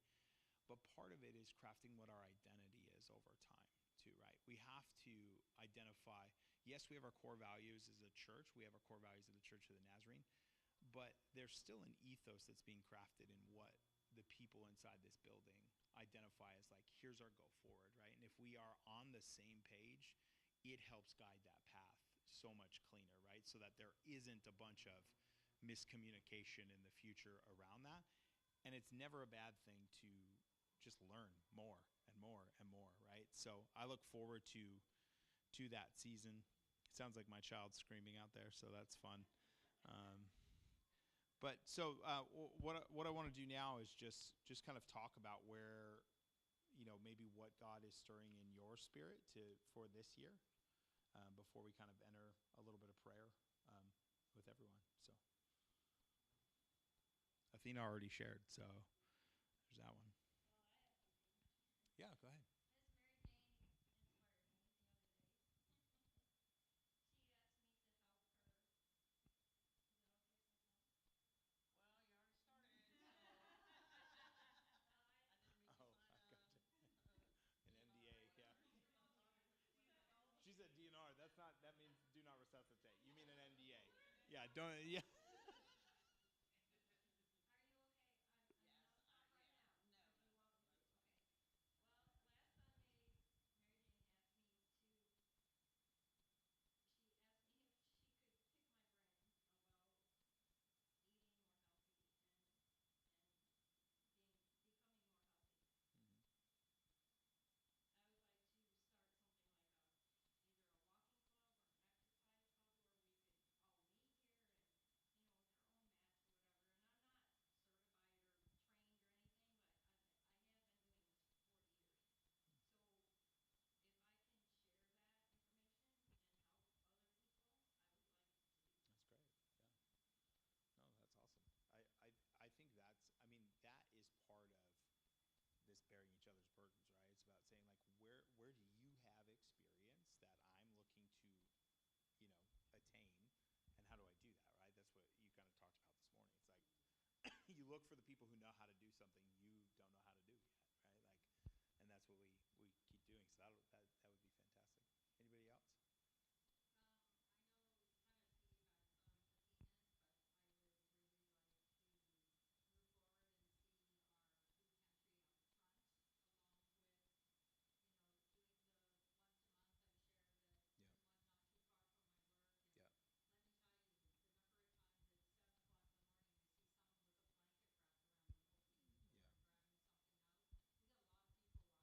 But part of it is crafting what our identity is over time too, right? We have to identify, yes, we have our core values as a church. We have our core values of the Church of the Nazarene, but there's still an ethos that's being crafted in what the people inside this building identify as like, here's our go forward, right? And if we are on the same page, it helps guide that path so much cleaner, right? So that there isn't a bunch of miscommunication in the future around that. And it's never a bad thing to just learn more and more and more, right? So I look forward to that season. It sounds like my child's screaming out there, so that's fun. But so what I want to do now is just kind of talk about where, maybe what God is stirring in your spirit for this year, before we kind of enter a little bit of prayer with everyone. So Athena already shared, so there's that one. Yeah, go ahead. Miss Mary Jane inspired me the other day. She asked me to help her. Is it okay if I tell? Well, you already started, so. Well, I didn't make you Oh, sign I gotcha. An DNR NDA, or yeah. whatever it is about talking with adults. She said DNR. That means do not resuscitate. You mean an NDA? Yeah, don't. Yeah. Are you okay? I'm Yes, no stop right yeah. now. No, Or do you no, want me to? that's fine. Okay. Well, last Sunday, Mary Jane asked me to. She asked me if she could pick my brain about eating more healthy and becoming more healthy. Mhm. I would like to start something like either a walking club or an exercise club where we could all meet here and with our own mats or whatever. And I'm not certified or trained or anything, but I have been doing this for 40 years. So if I can share that information and help other people, I would like to do that. That's great. Yeah. No, that's awesome. I think that is part of this bearing each other's burdens, right? It's about saying like, where do you have experience that I'm looking to, attain, and how do I do that, right? That's what you kind of talked about this morning. It's like you look for the people who know how to do something you don't know how to do yet, right? Like, and that's what we keep doing. So that would be fantastic. Anybody else? I know kind of piggybacks on Athena's, but I would really like to move forward and see our food pantry out front, along with, doing the once a month. I've shared that Yeah. there's one not too far from my work, and Yeah. let me tell you, the number of times at 7 o'clock in the morning I see someone with a blanket wrapped around them opening the door Yeah. and grabbing something out.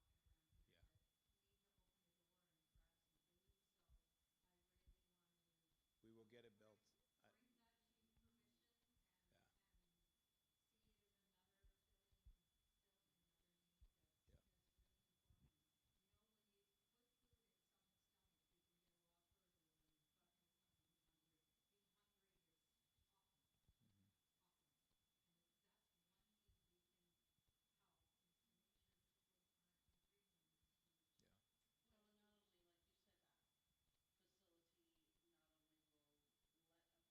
We got a lot of people walking around here Yeah. that need to open the door and grab some food, so I really want to We will get it built. bring that to fruition Yeah. and see it as another filling another need Yeah. that's really important. When you put food in someone's stomach, you can get a lot further than God knows how being hungry. Being hungry is awful, Mhm. awful. And that's one need we can help, is to make sure people aren't hungry and to Yeah. Well, and not only, like you said, that facility not only will let a person take food, but let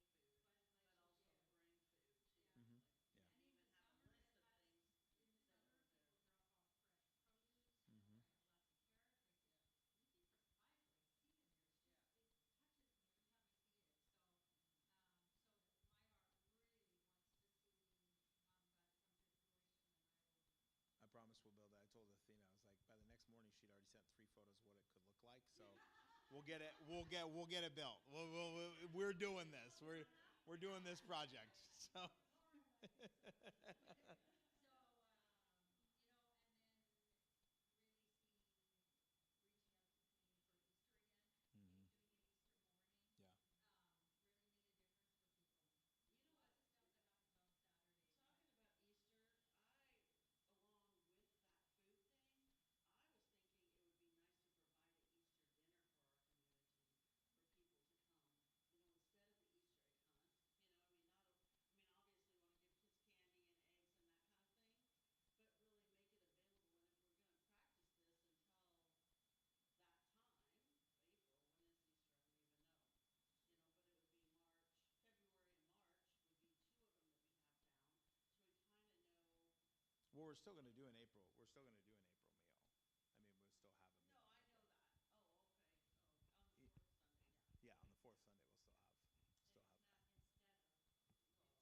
but you also give. bring food too. Yeah. Mhm. Like, Yeah. and And even have a list of things in the that summer, are there. people drop off fresh produce. Mhm. I have lots of carrots. Yeah. Easy for 5 to see in there. Yeah. It touches me every time I see it. So, so my heart really wants to see that come to fruition, and I will. I promise we'll build that. I told Athena, I was like, by the next morning, she'd already sent 3 photos of what it could look like. So we'll get it. We'll get it built. We're doing this. We're doing this project. So. So, and then really seeing, reaching out to the community for Easter again, maybe Mhm. doing it Easter morning, Yeah. really made a difference for people. You know we're still going to do an April. We're still going to do an April meal. I mean, we'll still have a meal. No, I know that. Oh, okay. Oh,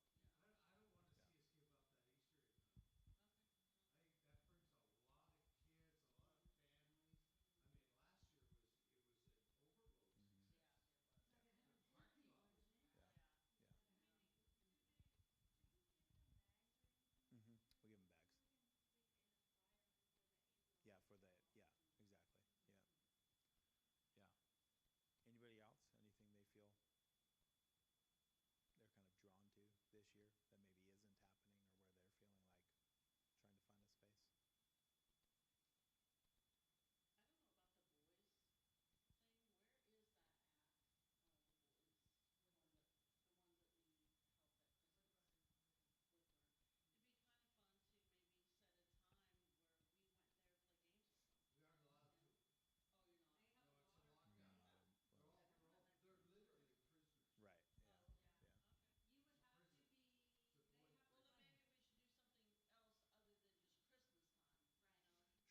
on the Y- fourth Sunday. Yeah, on the fourth Sunday we'll still have. And Still it's have not that. instead of. Well, It's, yeah. I don't want to Yeah. see us give up that Easter income. Okay. I think that brings a lot of kids, a lot of families. I mean, last year it was an overload Mhm. success. Yeah, it was. Like The 150, parking lot was wasn't it? Yeah. Yeah. Was Yeah. it do we 150? give them bags or anything? Mhm. Too? We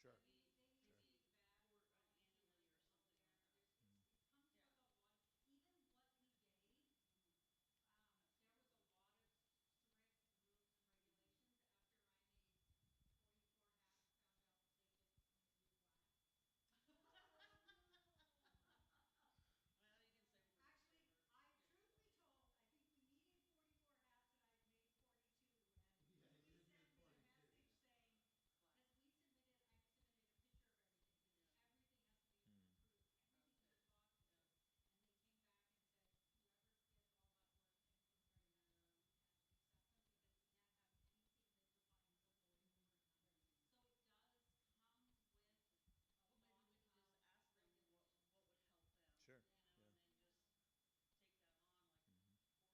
give them bags. So we can stick in a flyer for the April. Yeah, for the meal. yeah, exactly. Yeah. Yeah. Anybody else? Anything they feel they're kind of drawn to this year that maybe isn't happening or where they're feeling like trying to find a space? I don't know about the boys thing. Where is that at? The boys one that the ones that we help at Christmas. Whitmer. It'd be kind of fun to maybe set a time where we went there to play games with them. We aren't allowed to. Oh, you're not. They have No, a it's a water lockdown. cooler. They're literally prisoners. Right. Yeah. Oh, Yeah. okay. You would It's a have to prison. be. It's a They boys' have Well, to then prison. like. maybe we should do something else other than just Christmas time. Right. You know, Sure. maybe They need Sure. to be bad annually or volunteers to go something like there. that. It comes Yeah. with a lot. Even what we gave, Mhm. there was a lot of strict rules and regulations. After I made 44 hats, found out they could only do black. Well, you can save them for next year. Actually, For I kids, truthfully told, I think we needed 44 hats and I made 42. And Yeah, you he did sent make me a 42, message yeah. saying, Black. because I've submitted a picture of everything because Yeah. everything has to be Mm. approved, everything in Okay. those boxes. Yeah. And they came back and said, whoever's kids all that work can put them right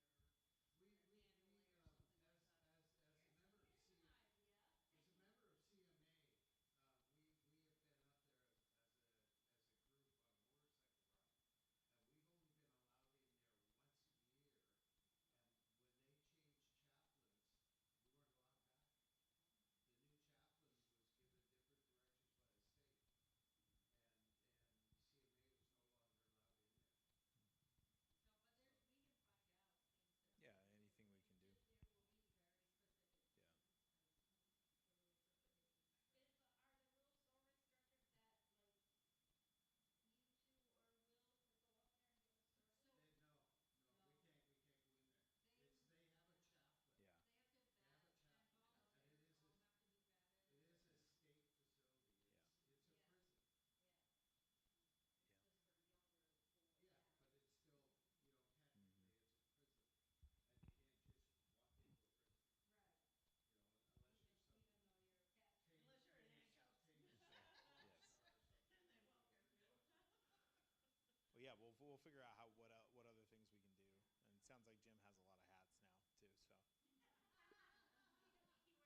back up. Yeah. We can't accept them because we can't have anything that defines a boy or a girl. Mhm. So it does come with a Well, maybe lot we could just of ask them regulations. what would help them. Sure. You know, Yeah. and then just take that on like Mhm. quarterly or annually or something like that. As a member of Here's an idea. as a member of CMA, we have been up there as a group on a motorcycle ride, and we've only been allowed in there once a year. And when they changed chaplains, we weren't allowed back. The new chaplain was given different directions by the state, and CMA was no longer allowed in there. So, but there's, So- we can find out things that. Yeah, we can anything do. we can do. It will be very specific. Yeah. The rules are pretty strict. Are the rules so restrictive that like you two or Will could go up there and give a service? No, No. we can't go in there. They have a chaplain. Yeah. They have to They have a vet, and chaplain, and volunteers it is all have to be vetted. it is a state facility. It's a Yes. prison. Yes. It's Yeah. just for younger boys. Yeah, but it's still, technically Mhm. it's a prison, and you can't just walk into a prison. Right. Unless Even, you're some even though you're attached. Unless you're in handcuffs. famous rock Yes. star or something. And they you welcome can you. walk in. Well, yeah, we'll figure out what other things we can do. And it sounds like Jim has a lot of hats now too. So He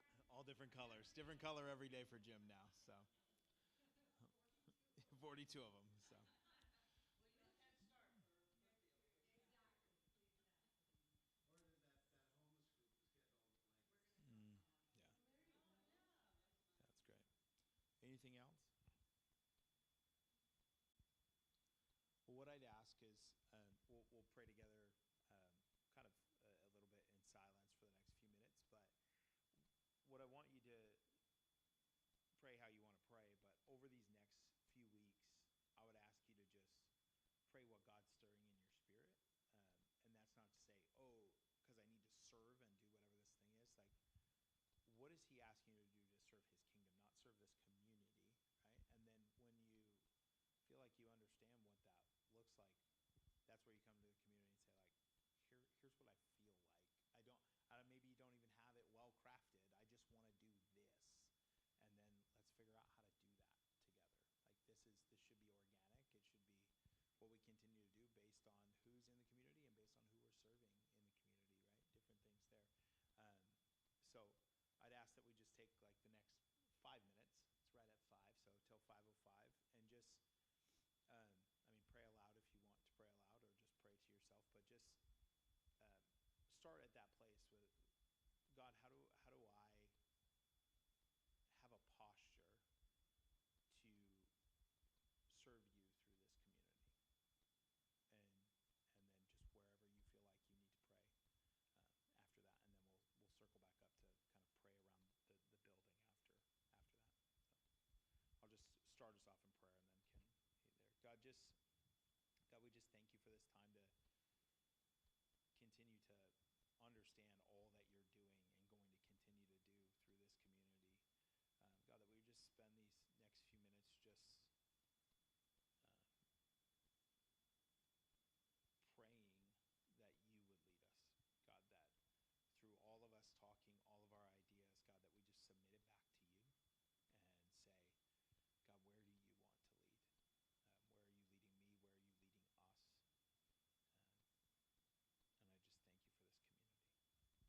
wears a all different colors, different color every day for Jim now. So 42. 42 of them. So Well, you head start for Brookfield. Exactly. Exactly. Or that homeless group is getting all the blankets. We're gonna Mm, help them on yeah, that. There you Oh, go. yeah, that's nice. that's great. Anything else? Well, what I'd ask is we'll pray together, kind of a little bit in silence for the next few minutes. But what I want you to pray how you want to pray. But over these next few weeks, I would ask you to just pray what God's stirring in your spirit. And that's not to say, oh, because I need to serve and do whatever this thing is. Like, what is He asking you to do to serve His kingdom, not serve this community, right? And then when you feel like you understand what that looks like, that's where you come to the community and say, like, here's what I feel like. Maybe you don't even have it well crafted. I just want to do this. And then let's figure out how to do that together. Like this should be organic. It should be what we continue to do based on who's in the community and based on who we're serving in the community, right? Different things there. So I'd ask that we just take like the next 5 minutes. It's right at 5, so till 5:05, and just, pray aloud if you want to pray aloud, or just pray to yourself. But just start at that place with God. How do I God, we just thank you for this time to continue to understand all that you're doing and going to continue to do through this community. God, that we just spend these next few minutes just praying that you would lead us. God, that through all of us talking, all of our ideas, God, that we just submit it back to you and say, God, where do you want to lead? Where are you leading me? Where are you leading us? And I just thank you for this community.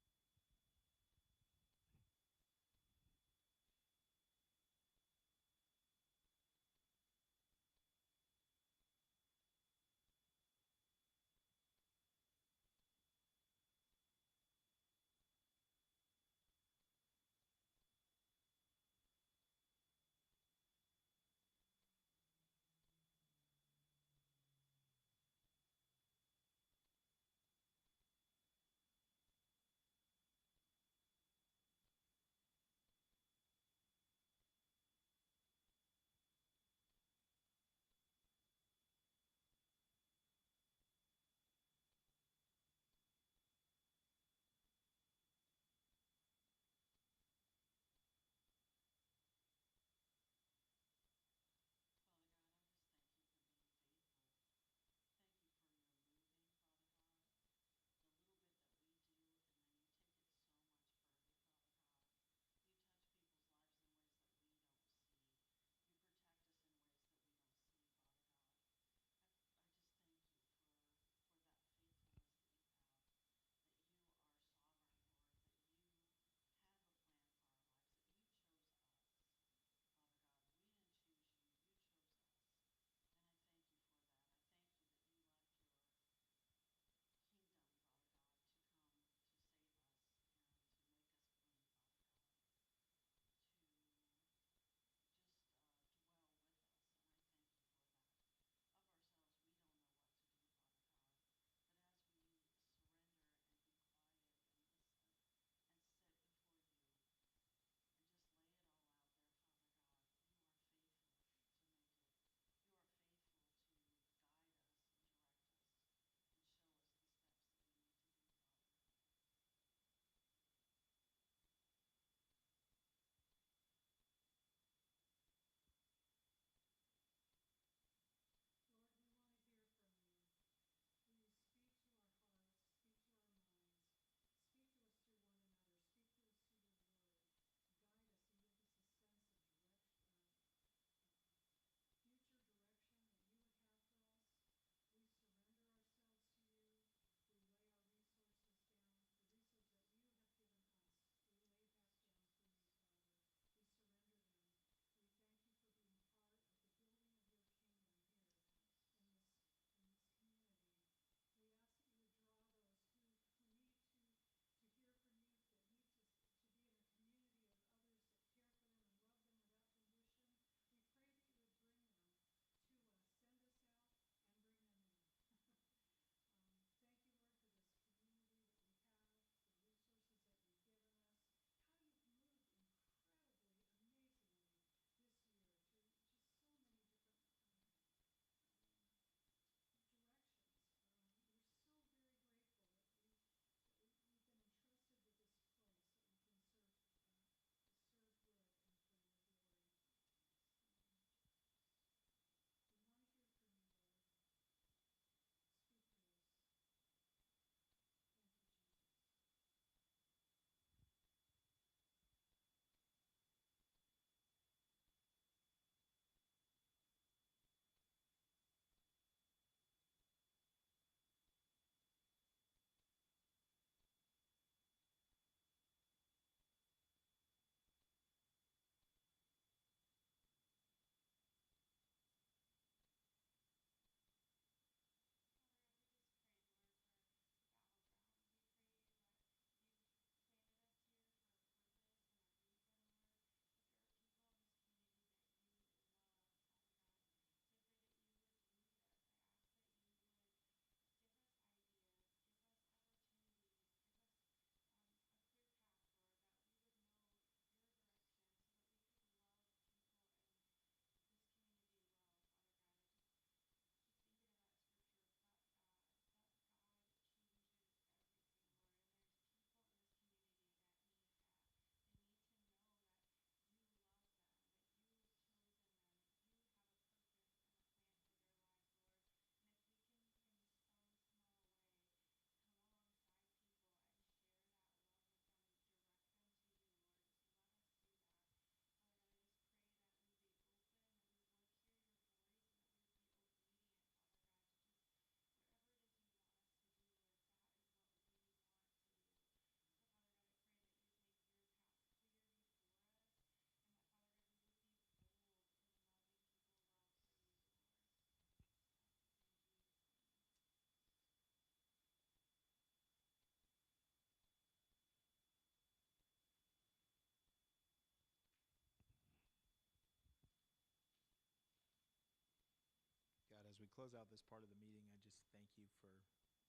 close out this part of the meeting, I just thank you for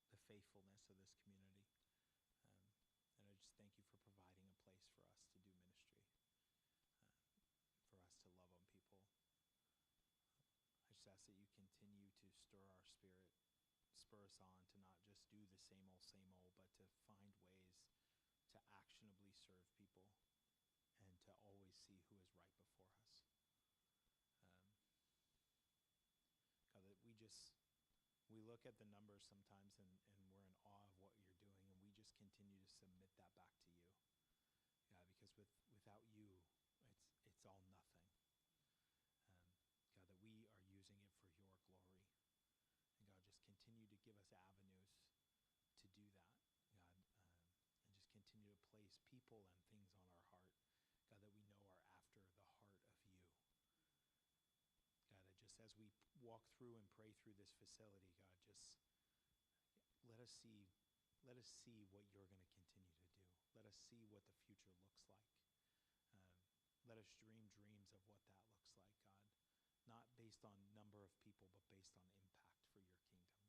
the faithfulness of this community. And I just thank you for providing a place for us to do ministry, for us to love on people. I just ask that you continue to stir our spirit, spur us on to not just do the same old, but to find ways to actionably serve people and to always see who is right before us. God, that we look at the numbers sometimes and we're in awe of what you're doing, and we just continue to submit that back to you. God, because without you, it's all nothing. God, that we are using it for your glory. And God, just continue to give us avenues to do that, God, and just continue to place people and things on our heart, God, that we know are after the heart of you. God, just as we walk through and pray through this facility, God, just let us see what you're going to continue to do. Let us see what the future looks like. Let us dream dreams of what that looks like, God. Not based on number of people, but based on impact for your kingdom, God.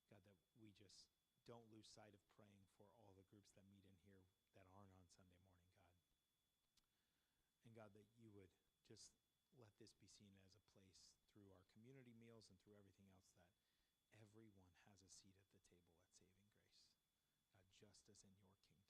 God, that we just don't lose sight of praying for all the groups that meet in here that aren't on Sunday morning, God. And God, that you would just let this be seen as a place through our community meals and through everything else that everyone has a seat at the table at Saving Grace, God, just as in your kingdom.